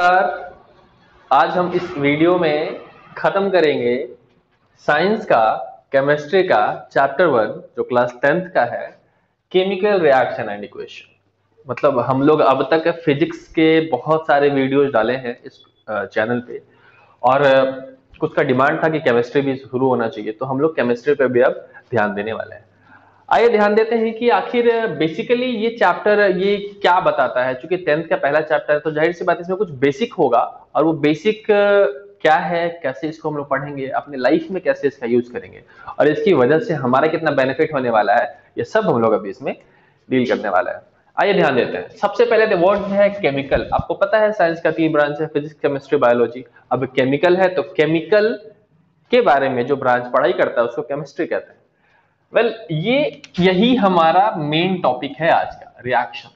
नमस्कार। आज हम इस वीडियो में खत्म करेंगे साइंस का केमिस्ट्री का चैप्टर 1 जो क्लास 10th का है, केमिकल रिएक्शन एंड इक्वेशन। मतलब हम लोग अब तक फिजिक्स के बहुत सारे वीडियोज डाले हैं इस चैनल पे, और कुछ का डिमांड था कि केमिस्ट्री भी शुरू होना चाहिए, तो हम लोग केमिस्ट्री पे भी अब ध्यान देने वाले हैं। आइए ध्यान देते हैं कि आखिर बेसिकली ये चैप्टर ये क्या बताता है। चूंकि 10th का पहला चैप्टर है तो जाहिर सी बात है इसमें कुछ बेसिक होगा, और वो बेसिक क्या है, कैसे इसको हम लोग पढ़ेंगे, अपने लाइफ में कैसे इसका यूज करेंगे, और इसकी वजह से हमारा कितना बेनिफिट होने वाला है, ये सब हम लोग अभी इसमें डील करने वाला है। आइए ध्यान देते हैं। सबसे पहले तो वर्ड है केमिकल। आपको पता है साइंस का 3 ब्रांच है, फिजिक्स, केमिस्ट्री, बायोलॉजी। अब केमिकल है तो केमिकल के बारे में जो ब्रांच पढ़ाई करता है उसको केमिस्ट्री कहते हैं। यही हमारा मेन टॉपिक है आज का, रिएक्शन।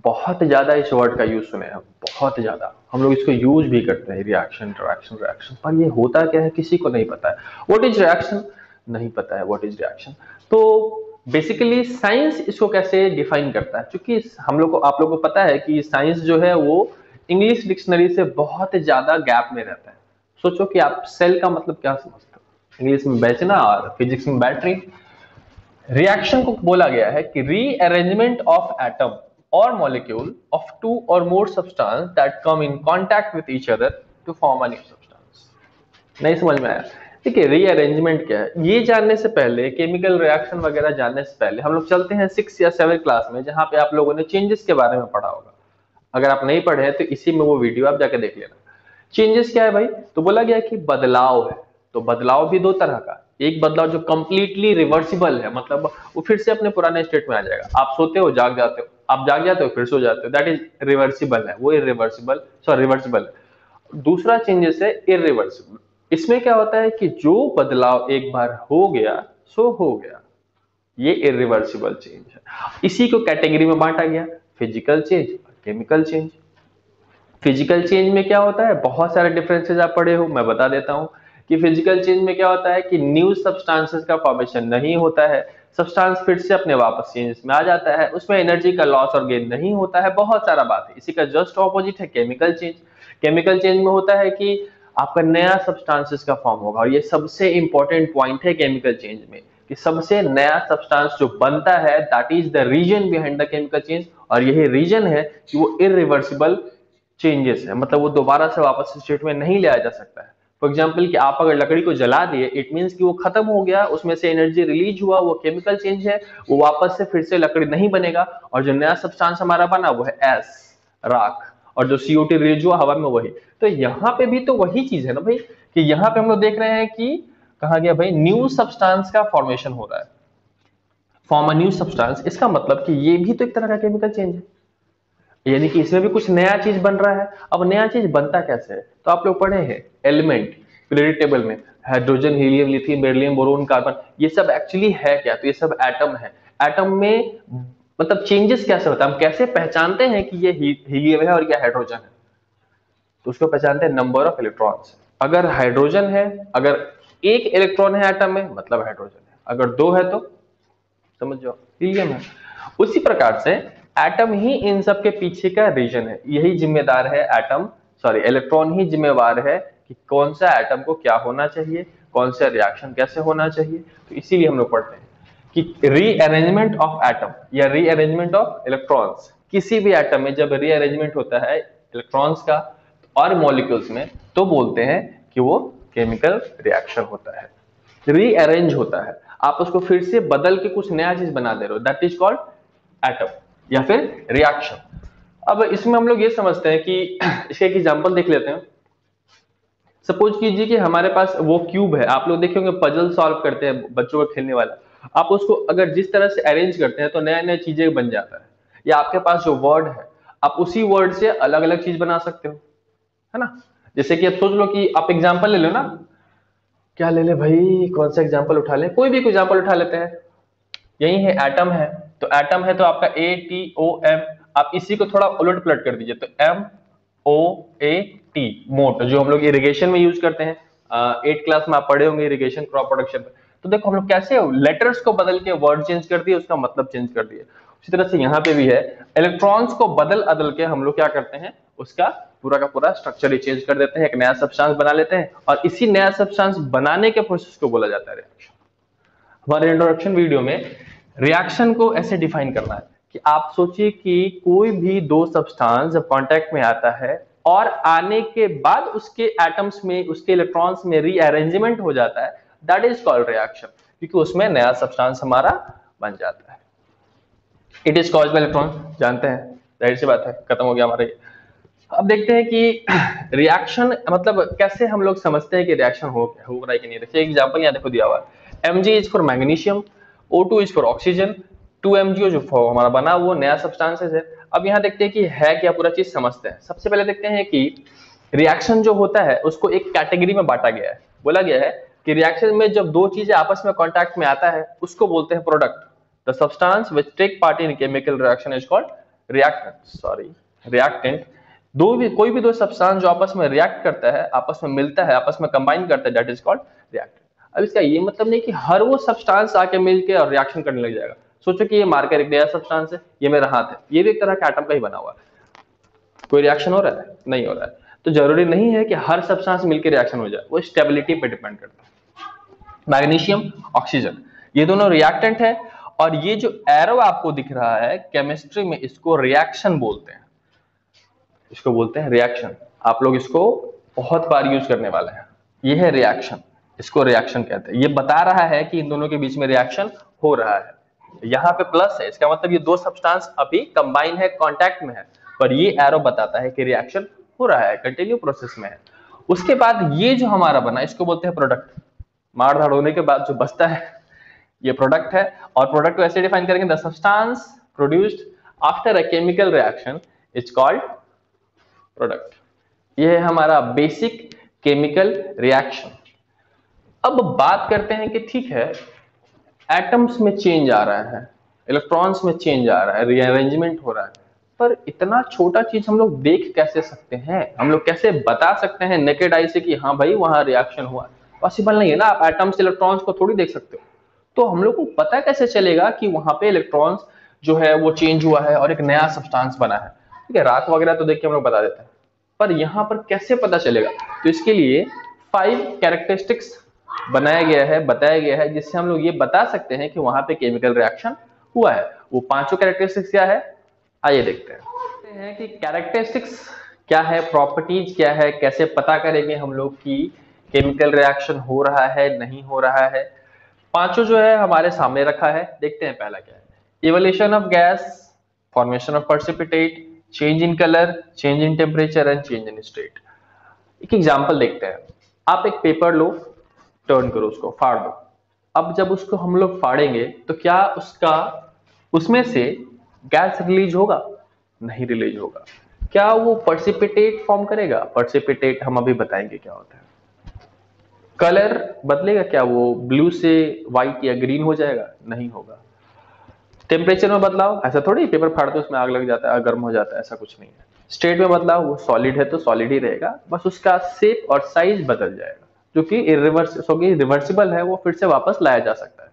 बहुत ज्यादा इस वर्ड का यूज सुने हम, बहुत ज्यादा हम लोग इसको यूज भी करते हैं, रिएक्शन रिएक्शन रिएक्शन। पर ये होता क्या है किसी को नहीं पता है। व्हाट इज रिएक्शन नहीं पता है, व्हाट इज रिएक्शन। तो बेसिकली साइंस इसको कैसे डिफाइन करता है, क्योंकि हम लोग को, आप लोगों को पता है कि साइंस जो है वो इंग्लिश डिक्शनरी से बहुत ज्यादा गैप में रहता है। सोचो कि आप सेल का मतलब क्या समझते हो, इंग्लिश में बेचना और फिजिक्स में बैटरी। रिएक्शन को बोला गया है कि रीअरेंजमेंट ऑफ एटम और मॉलिक्यूल ऑफ टू और more substance that come in contact with each other to form a new substance. नहीं समझ में आया? ठीक है, रीअरेंजमेंट क्या है ये जानने से पहले, केमिकल रिएक्शन वगैरह जानने से पहले हम लोग चलते हैं 6 या 7 क्लास में, जहां पे आप लोगों ने चेंजेस के बारे में पढ़ा होगा। अगर आप नहीं पढ़े हैं तो इसी में वो वीडियो आप जाके देख लेना। चेंजेस क्या है भाई? तो बोला गया कि बदलाव है। तो बदलाव भी 2 तरह का। एक बदलाव जो कंप्लीटली रिवर्सिबल है, मतलब वो फिर से अपने पुराने स्टेट में आ जाएगा। आप सोते हो, जाग जाते हो, आप जाग जाते हो फिर सो जाते हो, दैट इज रिवर्सिबल है, वो इरिवर्सिबल, सॉरी रिवर्सिबल है। दूसरा चेंजेस है इरिवर्सिबल। इसमें क्या होता है कि जो बदलाव एक बार हो गया सो हो गया, ये इरिवर्सिबल चेंज है। इसी को कैटेगरी में बांटा गया, फिजिकल चेंज और केमिकल चेंज। फिजिकल चेंज में क्या होता है, बहुत सारे डिफरेंसेस आप पढ़े हो, मैं बता देता हूं कि फिजिकल चेंज में क्या होता है कि न्यू सब्सटेंसेस का फॉर्मेशन नहीं होता है, सब्सटेंस फिर से अपने वापस चेंज में आ जाता है, उसमें एनर्जी का लॉस और गेन नहीं होता है, बहुत सारा बात है। इसी का जस्ट ऑपोजिट है केमिकल चेंज। केमिकल चेंज में होता है कि आपका नया सब्सटेंसेस का फॉर्म होगा, और ये सबसे इंपॉर्टेंट पॉइंट है केमिकल चेंज में, कि सबसे नया सब्सटेंस जो बनता है that is the reason behind the chemical change, और यही रीजन है कि वो इरिवर्सिबल चेंजेस है, मतलब वो दोबारा से वापस स्टेट में नहीं लाया जा सकता है। फॉर एग्जाम्पल कि आप अगर लकड़ी को जला दिए, इट मीन्स कि वो खत्म हो गया, उसमें से एनर्जी रिलीज हुआ, वो केमिकल चेंज है, वो वापस से फिर से लकड़ी नहीं बनेगा, और जो नया सब्सटेंस हमारा बना वो है एस, राख, और जो CO2 रिलीज हुआ हवा में वही। तो यहाँ पे भी तो वही चीज है ना भाई, कि यहाँ पे हम लोग देख रहे हैं कि कहा गया भाई न्यू सब्सटेंस का फॉर्मेशन हो रहा है, फॉर्म अ न्यू सब्सटेंस। इसका मतलब कि ये भी तो एक तरह का केमिकल चेंज है, यानी कि इसमें भी कुछ नया चीज बन रहा है। अब नया चीज बनता कैसे है, तो आप लोग पढ़े हैं एलिमेंट पीरियोडिक टेबल में, hydrogen, helium, lithium, beryllium, boron, carbon, ये सब एक्चुअली है क्या? तो ये सब एटम है। एटम में मतलब चेंजेस कैसे होता है, हम कैसे पहचानते हैं कि ये हीलियम है और ये हाइड्रोजन है? तो उसको पहचानते हैं नंबर ऑफ इलेक्ट्रॉन्स। अगर हाइड्रोजन है, अगर एक इलेक्ट्रॉन है एटम में मतलब हाइड्रोजन है, अगर 2 है तो समझ जाओ हीलियम है। उसी प्रकार से एटम ही इन सब के पीछे का रीजन है, यही जिम्मेदार है एटम, सॉरी इलेक्ट्रॉन ही जिम्मेवार है कि कौन सा एटम को क्या होना चाहिए, कौन सा रिएक्शन कैसे होना चाहिए। तो इसीलिए हम लोग पढ़ते हैं कि रीअरेंजमेंट ऑफ एटम या रीअरेंजमेंट ऑफ इलेक्ट्रॉन्स, किसी भी एटम में जब रीअरेंजमेंट होता है इलेक्ट्रॉन्स का और मॉलिक्यूल्स में, तो बोलते हैं कि वो केमिकल रिएक्शन होता है, रीअरेंज होता है। आप उसको फिर से बदल के कुछ नया चीज बना दे रहे हो, दैट इज कॉल्ड एटम या फिर रिएक्शन। अब इसमें हम लोग ये समझते हैं कि इसके एक एग्जांपल देख लेते हैं। सपोज कीजिए कि हमारे पास वो क्यूब है, आप लोग देखे होंगे पजल सॉल्व करते हैं बच्चों का खेलने वाला, आप उसको अगर जिस तरह से अरेंज करते हैं तो नया नया चीजें बन जाता है। या आपके पास जो वर्ड है, आप उसी वर्ड से अलग अलग चीज बना सकते हो, है ना? जैसे कि अब सोच लो कि आप एग्जाम्पल ले लो ना, क्या ले ले भाई, कौन सा एग्जाम्पल उठा ले, कोई भी एग्जाम्पल उठा लेते हैं। यही है एटम है, तो एटम है तो आपका ATOM, आप इसी को थोड़ा उलट पलट कर दीजिए तो MOAT, मोट, जो हम लोग इरिगेशन में यूज करते हैं। 8 क्लास में आप पढ़े होंगे इरिगेशन क्रॉप प्रोडक्शन में। तो देखो हम लोग कैसे लेटर्स को बदल के वर्ड चेंज कर दिए, उसका मतलब चेंज कर दिए। उसी तरह से यहाँ पे भी है, इलेक्ट्रॉन्स को बदल अदल के हम लोग क्या करते हैं, उसका पूरा का पूरा स्ट्रक्चर ही चेंज कर देते हैं, एक नया सब्सटेंस बना लेते हैं, और इसी नया सब्सटेंस बनाने के प्रोसेस को बोला जाता है रिएक्शन। हमारे इंट्रोडक्शन वीडियो में रिएक्शन को ऐसे डिफाइन करना है कि आप सोचिए कि कोई भी दो सब्सटेंस जब कांटेक्ट में आता है और आने के बाद उसके एटम्स में, उसके इलेक्ट्रॉन्स में रीअरेंजमेंट हो जाता है, दैट इज कॉल्ड रिएक्शन, क्योंकि उसमें नया सब्सटेंस हमारा बन जाता है। It is caused by electron, जानते हैं, जाहिर सी बात है, खत्म हो गया हमारा ये। अब देखते हैं कि रिएक्शन मतलब कैसे हम लोग समझते हैं कि रिएक्शन हो रहा है कि नहीं। देखिए एग्जांपल यहाँ देखो दिया हुआ है, Mg is for magnesium, O2 is for oxygen, 2MgO जो हमारा बना वो नया सब्सटेंसेस है। अब यहाँ देखते हैं कि है क्या, पूरा चीज समझते हैं। सबसे पहले देखते हैं कि रिएक्शन जो होता है उसको एक कैटेगरी में बांटा गया है। बोला गया है कि रिएक्शन में जब दो चीजें आपस में कॉन्टैक्ट में आता है उसको बोलते हैं product. The substance which take part in chemical reaction is called reactant. कोई भी दो सब्सटेंस जो आपस में रिएक्ट करता है, आपस में मिलता है, आपस में कंबाइन करता है, दैट इज कॉल्ड रिएक्टेंट। अब इसका ये मतलब नहीं कि हर वो सब्सटेंस आके मिलके और रिएक्शन करने लग जाएगा। सोचो कि ये मार्कर एक नया सब्सटेंस है, ये मेरा हाथ है, ये भी एक तरह का एटम का ही बना हुआ है, कोई रिएक्शन हो रहा है? नहीं हो रहा है। तो जरूरी नहीं है कि हर सब्सटेंस मिलकर रिएक्शन हो जाए, वो स्टेबिलिटी पे डिपेंड करता है। मैग्नीशियम, ऑक्सीजन, ये दोनों रिएक्टेंट है, और ये जो एरो आपको दिख रहा है केमिस्ट्री में, इसको रिएक्शन बोलते हैं, इसको बोलते हैं रिएक्शन। आप लोग इसको बहुत बार यूज करने वाले हैं। ये है रिएक्शन, इसको रिएक्शन कहते हैं। ये बता रहा है कि इन दोनों के बीच में रिएक्शन हो रहा है। यहाँ पे प्लस है, इसका मतलब ये दो सब्सटेंस अभी कंबाइन है, कांटेक्ट में है, पर ये एरो बताता है कि रिएक्शन हो रहा है, कंटिन्यू प्रोसेस में है। उसके बाद ये जो हमारा बना, इसको बोलते हैं प्रोडक्ट। मार धाड़ होने के बाद जो बचता है ये प्रोडक्ट है। और प्रोडक्ट को ऐसे डिफाइन करेंगे, the substance produced after a chemical reaction is called product. ये है हमारा बेसिक केमिकल रिएक्शन। अब बात करते हैं कि ठीक है, एटम्स में चेंज आ रहा है, इलेक्ट्रॉन्स में चेंज आ रहा है, रीअरेंजमेंट हो रहा है, पर इतना छोटा चीज हम लोग देख कैसे सकते हैं? हम लोग कैसे बता सकते हैं नेकेड आई से कि हाँ भाई वहां रिएक्शन हुआ? पॉसिबल नहीं है ना, आप एटम्स इलेक्ट्रॉन्स को थोड़ी देख सकते हो। तो हम लोग को पता कैसे चलेगा कि वहां पे इलेक्ट्रॉन्स जो है वो चेंज हुआ है और एक नया सब्सटेंस बना है? ठीक है, रात वगैरह तो देख के हम लोग बता देते हैं, पर यहाँ पर कैसे पता चलेगा? तो इसके लिए 5 कैरेक्टरिस्टिक्स बनाया गया है, बताया गया है, जिससे हम लोग ये बता सकते हैं कि वहां पे केमिकल रिएक्शन हुआ है। वो 5 कैरेक्टरिस्टिक्स क्या है, आइए देखते हैं कि कैरेक्टरिस्टिक्स क्या है, प्रॉपर्टीज क्या है, कैसे पता करेंगे हम लोग कि केमिकल रिएक्शन हो रहा है नहीं हो रहा है। पांचों जो है हमारे सामने रखा है, देखते हैं पहला क्या है। Evolution of gas, formation of precipitate, change in colour, change in temperature and change in state. एक एग्जांपल देखते हैं। आप एक पेपर लो, टर्न करो, उसको फाड़ दो। अब जब उसको हम लोग फाड़ेंगे तो क्या उसमें से गैस रिलीज होगा? नहीं रिलीज होगा। क्या वो पर्सिपिटेट फॉर्म करेगा? पर्सिपिटेट हम अभी बताएंगे क्या होता है। कलर बदलेगा क्या? वो ब्लू से व्हाइट या ग्रीन हो जाएगा? नहीं होगा। टेम्परेचर में बदलाव, ऐसा थोड़ी पेपर फाड़ते उसमें आग लग जाता है, गर्म हो जाता है, ऐसा कुछ नहीं है। स्टेट में बदलाव, वो सॉलिड है तो सॉलिड ही रहेगा, बस उसका शेप और साइज बदल जाएगा, जो कि रिवर्सिबल है, वो फिर से वापस लाया जा सकता है।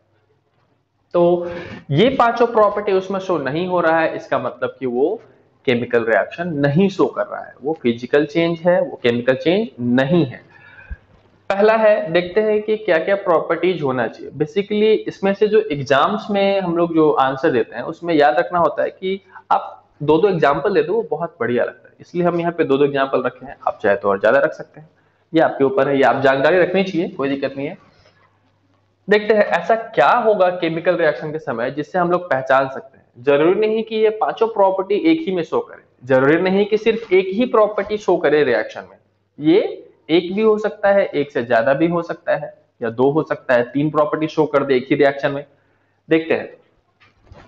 तो ये पांचों प्रॉपर्टी उसमें शो नहीं हो रहा है, इसका मतलब कि वो केमिकल रिएक्शन नहीं शो कर रहा है, वो फिजिकल चेंज है, वो केमिकल चेंज नहीं है। पहला है, देखते हैं कि क्या क्या प्रॉपर्टीज होना चाहिए। बेसिकली इसमें से जो एग्जाम्स में हम लोग जो आंसर देते हैं उसमें याद रखना होता है कि आप दो दो एग्जाम्पल दे दो, वो बहुत बढ़िया लगता है, इसलिए हम यहाँ पे दो दो एग्जाम्पल रखे हैं। आप चाहे तो और ज्यादा रख सकते हैं, ये आपके ऊपर है, ये आप जानकारी रखनी चाहिए, कोई दिक्कत नहीं है। देखते हैं ऐसा क्या होगा केमिकल रिएक्शन के समय जिससे हम लोग पहचान सकते हैं। जरूरी नहीं कि ये पांचों प्रॉपर्टी एक ही में शो करे, जरूरी नहीं कि सिर्फ एक ही प्रॉपर्टी शो करे रिएक्शन में। ये एक भी हो सकता है, एक से ज्यादा भी हो सकता है, या दो हो सकता है, 3 प्रॉपर्टी शो कर दे एक ही रिएक्शन में। देखते हैं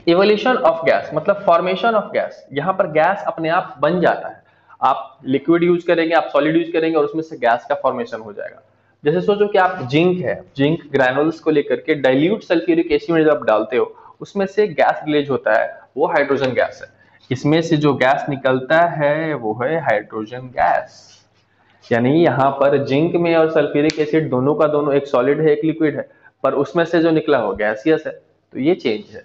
इवोल्यूशन ऑफ गैस, मतलब फॉर्मेशन ऑफ गैस। यहां पर गैस अपने आप बन जाता है, आप लिक्विड यूज करेंगे, आप सॉलिड यूज करेंगे और उसमें से गैस का फॉर्मेशन हो जाएगा। जैसे सोचो कि आप जिंक है, जिंक ग्रैनुल्स को लेकर के डाइल्यूट सल्फ्यूरिक एसिड में जब आप डालते हो उसमें से गैस रिलीज होता है, वो हाइड्रोजन गैस है। इसमें से जो गैस निकलता है वो है हाइड्रोजन गैस। यानी यहाँ पर जिंक में और सल्फ्यूरिक एसिड दोनों का दोनों एक सॉलिड है, एक लिक्विड है, पर उसमें से जो निकला वो गैसियस है, तो ये चेंज है।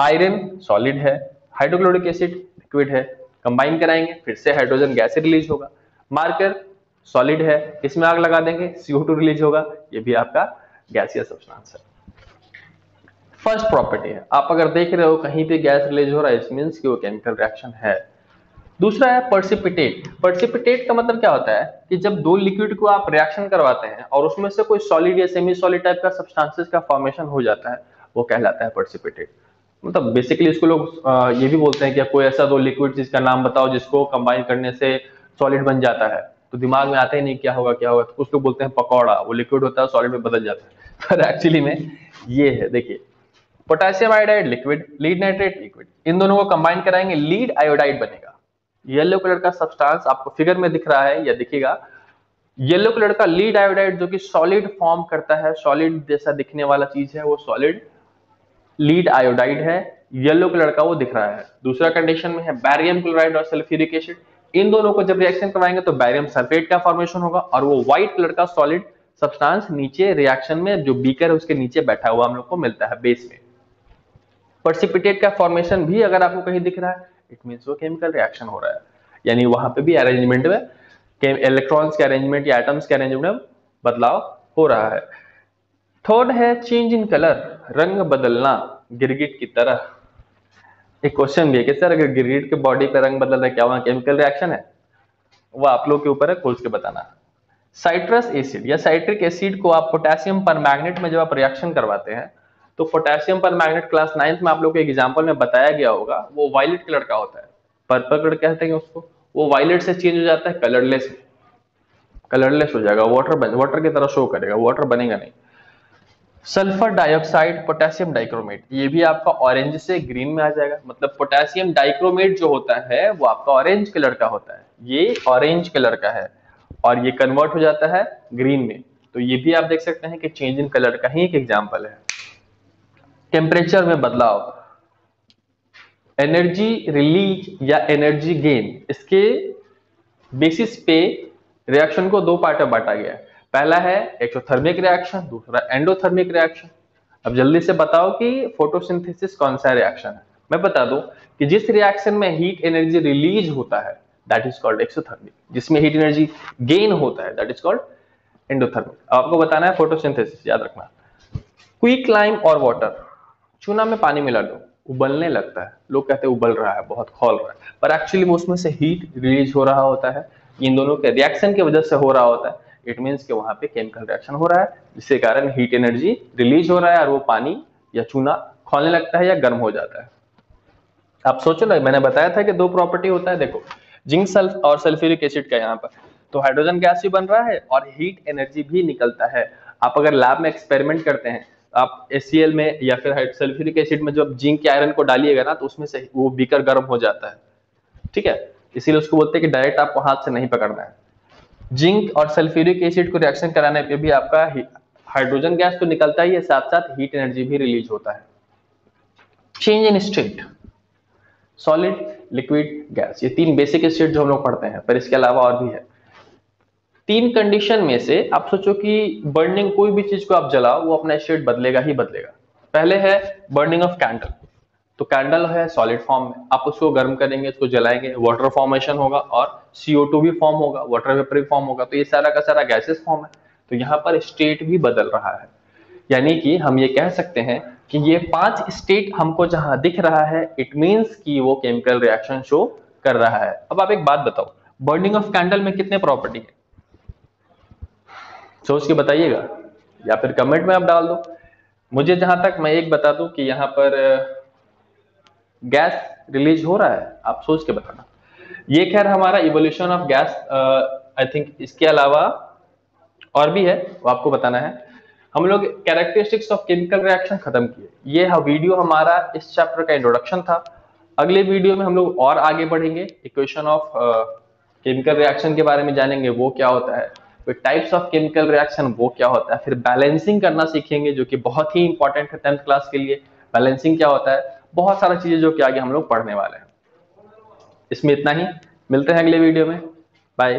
आयरन सॉलिड है, हाइड्रोक्लोरिक एसिड लिक्विड है, कंबाइन कराएंगे फिर से हाइड्रोजन गैस रिलीज होगा। मार्कर सॉलिड है, इसमें आग लगा देंगे CO2 रिलीज होगा, ये भी आपका गैसियस सब्सटेंस है। फर्स्ट प्रॉपर्टी है, आप अगर देख रहे हो कहीं पे गैस रिलीज हो रहा है, इट मींस कि वो केमिकल रिएक्शन है। दूसरा है पर्सिपिटेट। पर्सिपिटेट का मतलब क्या होता है कि जब दो लिक्विड को आप रिएक्शन करवाते हैं और उसमें से कोई सॉलिड या सेमी सॉलिड टाइप का सब्सटेंसेस का फॉर्मेशन हो जाता है, वो कहलाता है पर्सिपिटेट। मतलब बेसिकली इसको लोग ये भी बोलते हैं कि कोई ऐसा दो लिक्विड जिसका नाम बताओ जिसको कंबाइन करने से सॉलिड बन जाता है, तो दिमाग में आता ही नहीं क्या होगा क्या होगा, तो कुछ लोग बोलते हैं पकौड़ा, वो लिक्विड होता है सॉलिड में बदल जाता है पर एक्चुअली में ये है, देखिए potassium iodide liquid, lead nitrate liquid, इन दोनों को कंबाइन कराएंगे लीड आयोडाइड बनेगा। येलो कलर का सब्सटेंस आपको फिगर में दिख रहा है या दिखेगा, येलो कलर का लीड आयोडाइड जो कि सॉलिड फॉर्म करता है, सॉलिड जैसा दिखने वाला चीज है वो सॉलिड लीड आयोडाइड है, येलो कलर का वो दिख रहा है। दूसरा कंडीशन में है बैरियम क्लोराइड और सल्फ्यूरिक एसिड, इन दोनों को जब रिएक्शन करवाएंगे तो बैरियम सल्फेट का फॉर्मेशन होगा और वो व्हाइट कलर का सॉलिड सब्सटेंस नीचे रिएक्शन में जो बीकर है उसके नीचे बैठा हुआ हम लोग को मिलता है बेस में। पर्सिपिटेट का फॉर्मेशन भी अगर आपको कहीं दिख रहा है, इट मींस वो केमिकल रिएक्शन हो रहा है, यानी वहां पे भी अरेंजमेंट में इलेक्ट्रॉन्स के अरेंजमेंट या एटम्स के अरेंजमेंट में बदलाव हो रहा है। थर्ड है चेंज इन कलर, रंग बदलना गिरगिट की तरह। एक क्वेश्चन भी है कि सर अगर गिरगिट के बॉडी पे रंग बदल रहा है क्या वहां केमिकल रिएक्शन है? वो आप लोग के ऊपर है, खोज के बताना। साइट्रस एसिड या साइट्रिक एसिड को आप पोटेशियम परमैंगनेट में जब आप रिएक्शन करवाते हैं तो पोटेशियम परमैंगनेट क्लास 9th में आप लोग को एग्जांपल में बताया गया होगा, वो वायलेट कलर का होता है, पर्पल कलर कहते हैं उसको, वो वायलेट से चेंज हो जाता है कलरलेस में, कलरलेस हो जाएगा, वाटर की तरह शो करेगा, वाटर बनेगा नहीं। सल्फर डाइऑक्साइड पोटेशियम डाइक्रोमेट, ये भी आपका ऑरेंज से ग्रीन में आ जाएगा, मतलब पोटेशियम डाइक्रोमेट जो होता है वो आपका ऑरेंज कलर का होता है, ये ऑरेंज कलर का है और ये कन्वर्ट हो जाता है ग्रीन में, तो ये भी आप देख सकते हैं कि चेंज इन कलर का ही एक एग्जांपल है। टेम्परेचर में बदलाव, एनर्जी रिलीज या एनर्जी गेन, इसके बेसिस पे रिएक्शन को दो पार्ट में बांटा गया है। पहला है एक्सोथर्मिक रिएक्शन, दूसरा एंडोथर्मिक रिएक्शन। अब जल्दी से बताओ कि फोटोसिंथेसिस कौन सा रिएक्शन है? मैं बता दूं कि जिस रिएक्शन में हीट एनर्जी रिलीज होता है दैट इज कॉल्ड एक्सोथर्मिक, जिसमें हीट एनर्जी गेन होता है दैट इज कॉल्ड एंडोथर्मिक। आपको बताना है फोटोसिंथेसिस, याद रखना। क्विक लाइम और वाटर, चूना में पानी मिला लो उबलने लगता है, लोग कहते हैं उबल रहा है बहुत खौल रहा है, पर एक्चुअली में उसमें से हीट रिलीज हो रहा होता है, इन दोनों के रिएक्शन की वजह से हो रहा होता है। इट मींस कि वहां पे केमिकल रिएक्शन हो रहा है जिसके कारण हीट एनर्जी रिलीज हो रहा है और वो पानी या चूना खौलने लगता है या गर्म हो जाता है। आप सोचो ना, मैंने बताया था कि दो प्रॉपर्टी होता है, देखो जिंक सल्फ और सल्फ्यूरिक एसिड का, यहाँ पर तो हाइड्रोजन गैस भी बन रहा है और हीट एनर्जी भी निकलता है। आप अगर लैब में एक्सपेरिमेंट करते हैं, आप HCl में या फिर सल्फ्यूरिक एसिड में जब जिंक के आयरन को डालिएगा ना तो उसमें से वो बीकर गर्म हो जाता है, ठीक है, इसीलिए उसको बोलते हैं कि डायरेक्ट आपको हाथ से नहीं पकड़ना है। जिंक और सल्फ्यूरिक एसिड को रिएक्शन कराने पे भी आपका हाइड्रोजन गैस तो निकलता ही है, साथ साथ हीट एनर्जी भी रिलीज होता है। Change in state, solid liquid gas, ये तीन बेसिक स्टेट जो हम लोग पढ़ते हैं, पर इसके अलावा और भी है। तीन कंडीशन में से आप सोचो कि बर्निंग कोई भी चीज को आप जलाओ वो अपना स्टेट बदलेगा ही बदलेगा। पहले है बर्निंग ऑफ कैंडल, तो कैंडल है सॉलिड फॉर्म में, आप उसको गर्म करेंगे, उसको जलाएंगे, वाटर फॉर्मेशन होगा और CO2 भी फॉर्म होगा, वाटर वेपर भी फॉर्म होगा, तो ये सारा का सारा गैसेस फॉर्म है, तो यहाँ पर स्टेट भी बदल रहा है। यानी कि हम ये कह सकते हैं कि ये 5 स्टेट हमको जहां दिख रहा है इट मींस कि वो केमिकल रिएक्शन शो कर रहा है। अब आप एक बात बताओ, बर्निंग ऑफ कैंडल में कितने प्रॉपर्टी है? सोच के बताइएगा या फिर कमेंट में आप डाल दो। मुझे जहां तक मैं एक बता दूं कि यहाँ पर गैस रिलीज हो रहा है, आप सोच के बताना। ये खैर हमारा evolution of gas, I think इसके अलावा और भी है, वो आपको बताना है। हम लोग कैरेक्टरिस्टिक्स ऑफ केमिकल रिएक्शन खत्म किए, ये वीडियो हमारा इस चैप्टर का इंट्रोडक्शन था। अगले वीडियो में हम लोग और आगे बढ़ेंगे, इक्वेशन ऑफ केमिकल रिएक्शन के बारे में जानेंगे, वो क्या होता है, फिर टाइप्स ऑफ केमिकल रिएक्शन वो क्या होता है, फिर बैलेंसिंग करना सीखेंगे जो कि बहुत ही इंपॉर्टेंट है 10th क्लास के लिए। बैलेंसिंग क्या होता है, बहुत सारी चीजें जो कि आगे हम लोग पढ़ने वाले हैं। इसमें इतना ही, मिलते हैं अगले वीडियो में, बाय।